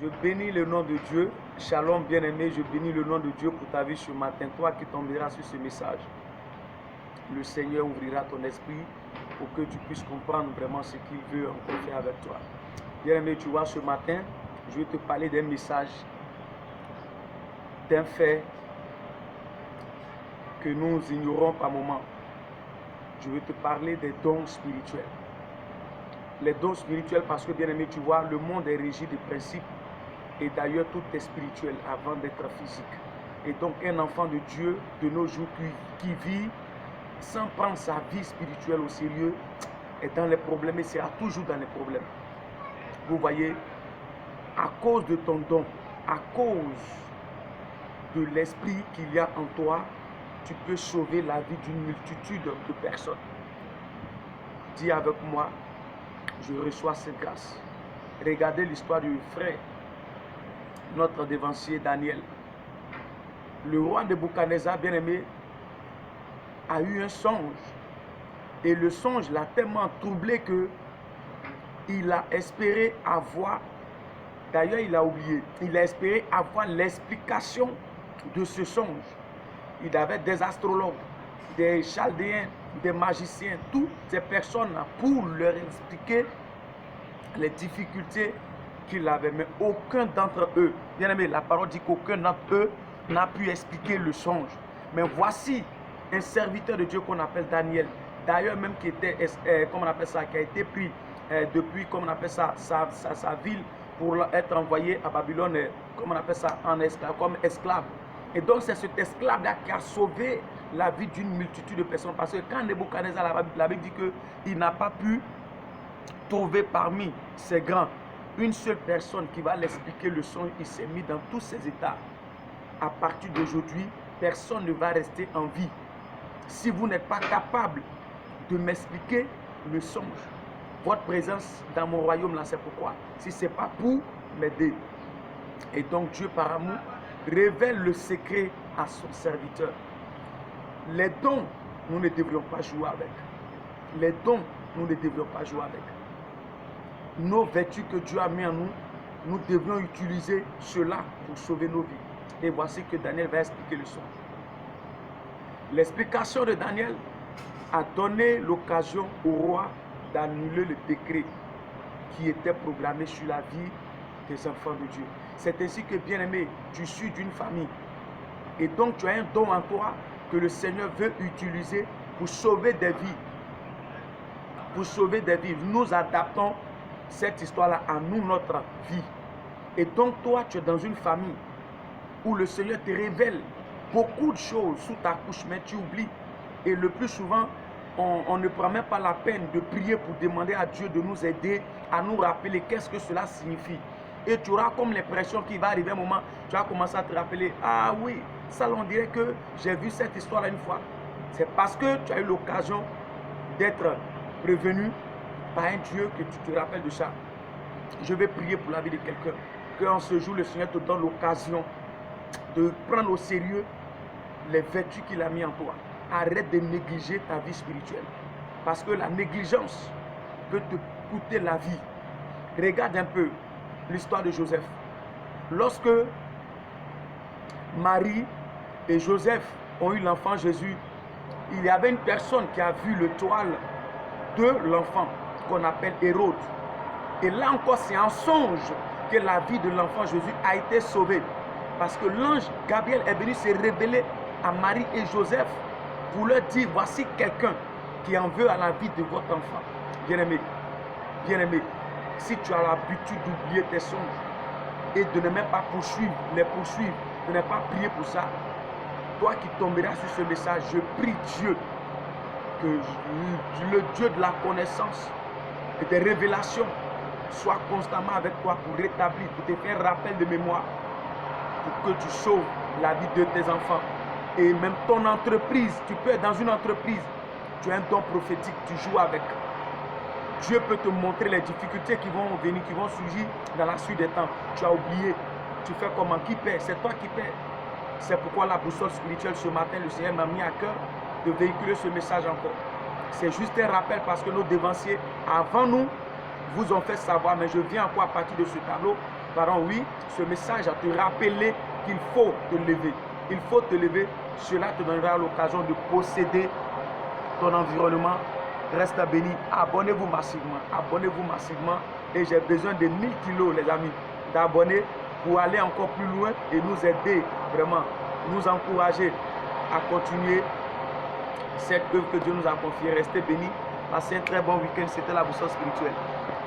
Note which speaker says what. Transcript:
Speaker 1: Je bénis le nom de Dieu. Shalom bien-aimé, je bénis le nom de Dieu pour ta vie ce matin. Toi qui tomberas sur ce message, le Seigneur ouvrira ton esprit pour que tu puisses comprendre vraiment ce qu'il veut encore faire avec toi. Bien-aimé, tu vois, ce matin, je vais te parler d'un message, d'un fait que nous ignorons par moment. Je vais te parler des dons spirituels. Les dons spirituels parce que, bien-aimé, tu vois, le monde est régi de principes. Et d'ailleurs, tout est spirituel avant d'être physique. Et donc, un enfant de Dieu, de nos jours, qui vit sans prendre sa vie spirituelle au sérieux, est dans les problèmes et sera toujours dans les problèmes. Vous voyez, à cause de ton don, à cause de l'esprit qu'il y a en toi, tu peux sauver la vie d'une multitude de personnes. Dis avec moi, je reçois cette grâce. Regardez l'histoire du frère, notre dévancier Daniel. Le roi Nebuchadnezzar, bien-aimé, a eu un songe. Et le songe l'a tellement troublé que il a espéré avoir, d'ailleurs il a oublié, il a espéré avoir l'explication de ce songe. Il avait des astrologues, des chaldéens, des magiciens, toutes ces personnes pour leur expliquer les difficultés qu'il avait, mais aucun d'entre eux, bien aimé, la parole dit qu'aucun d'entre eux n'a pu expliquer le songe. Mais voici un serviteur de Dieu qu'on appelle Daniel, d'ailleurs même qui était, comment on appelle ça, qui a été pris depuis, comment on appelle ça, sa ville pour être envoyé à Babylone, comment on appelle ça, en esclave, comme esclave. Et donc c'est cet esclave-là qui a sauvé la vie d'une multitude de personnes, parce que quand Nebuchadnezzar, la Bible dit qu'il n'a pas pu trouver parmi ces grands une seule personne qui va l'expliquer le songe, il s'est mis dans tous ces états. À partir d'aujourd'hui, personne ne va rester en vie si vous n'êtes pas capable de m'expliquer le songe. Votre présence dans mon royaume, là, c'est pourquoi. Si ce n'est pas pour m'aider. Et donc Dieu, par amour, révèle le secret à son serviteur. Les dons, nous ne devrions pas jouer avec. Les dons, nous ne devrions pas jouer avec. Nos vertus que Dieu a mis en nous, nous devions utiliser cela pour sauver nos vies. Et voici que Daniel va expliquer le songe. L'explication de Daniel a donné l'occasion au roi d'annuler le décret qui était programmé sur la vie des enfants de Dieu. C'est ainsi que, bien-aimé, tu suis d'une famille. Et donc tu as un don en toi que le Seigneur veut utiliser pour sauver des vies. Pour sauver des vies. Nous adaptons cette histoire-là à nous, notre vie. Et donc toi, tu es dans une famille où le Seigneur te révèle beaucoup de choses sous ta couche, mais tu oublies. Et le plus souvent, on ne prend même pas la peine de prier pour demander à Dieu de nous aider, à nous rappeler qu'est-ce que cela signifie. Et tu auras comme l'impression qu'il va arriver un moment, tu vas commencer à te rappeler, ah oui, ça on dirait que j'ai vu cette histoire-là une fois. C'est parce que tu as eu l'occasion d'être prévenu par un Dieu que tu te rappelles de ça. Je vais prier pour la vie de quelqu'un. Qu'en ce jour, le Seigneur te donne l'occasion de prendre au sérieux les vertus qu'il a mis en toi. Arrête de négliger ta vie spirituelle. Parce que la négligence peut te coûter la vie. Regarde un peu l'histoire de Joseph. Lorsque Marie et Joseph ont eu l'enfant Jésus, il y avait une personne qui a vu le toile de l'enfant qu'on appelle Hérode. Et là encore, c'est en songe que la vie de l'enfant Jésus a été sauvée. Parce que l'ange Gabriel est venu se révéler à Marie et Joseph pour leur dire, voici quelqu'un qui en veut à la vie de votre enfant. Bien-aimé, si tu as l'habitude d'oublier tes songes et de ne même pas les poursuivre, de ne pas prier pour ça, toi qui tomberas sur ce message, je prie Dieu que le Dieu de la connaissance et des révélations soit constamment avec toi pour rétablir, pour te faire rappel de mémoire, pour que tu sauves la vie de tes enfants. Et même ton entreprise, tu peux être dans une entreprise, tu as un don prophétique, tu joues avec. Dieu peut te montrer les difficultés qui vont venir, qui vont surgir dans la suite des temps. Tu as oublié, tu fais comment? Qui paie? C'est toi qui paie. C'est pourquoi la boussole spirituelle ce matin, le Seigneur m'a mis à cœur de véhiculer ce message encore. C'est juste un rappel parce que nos dévanciers, avant nous, vous ont fait savoir, mais je viens encore à partir de ce tableau Pardon, oui, ce message a te rappelé qu'il faut te lever. Il faut te lever. Cela te donnera l'occasion de posséder ton environnement. Reste béni. Abonnez-vous massivement. Abonnez-vous massivement. Et j'ai besoin de 1000 kilos, les amis, d'abonnés pour aller encore plus loin et nous aider, vraiment, nous encourager à continuer cette œuvre que Dieu nous a confiée. Restez bénis. Passez un très bon week-end. C'était la boisson spirituelle.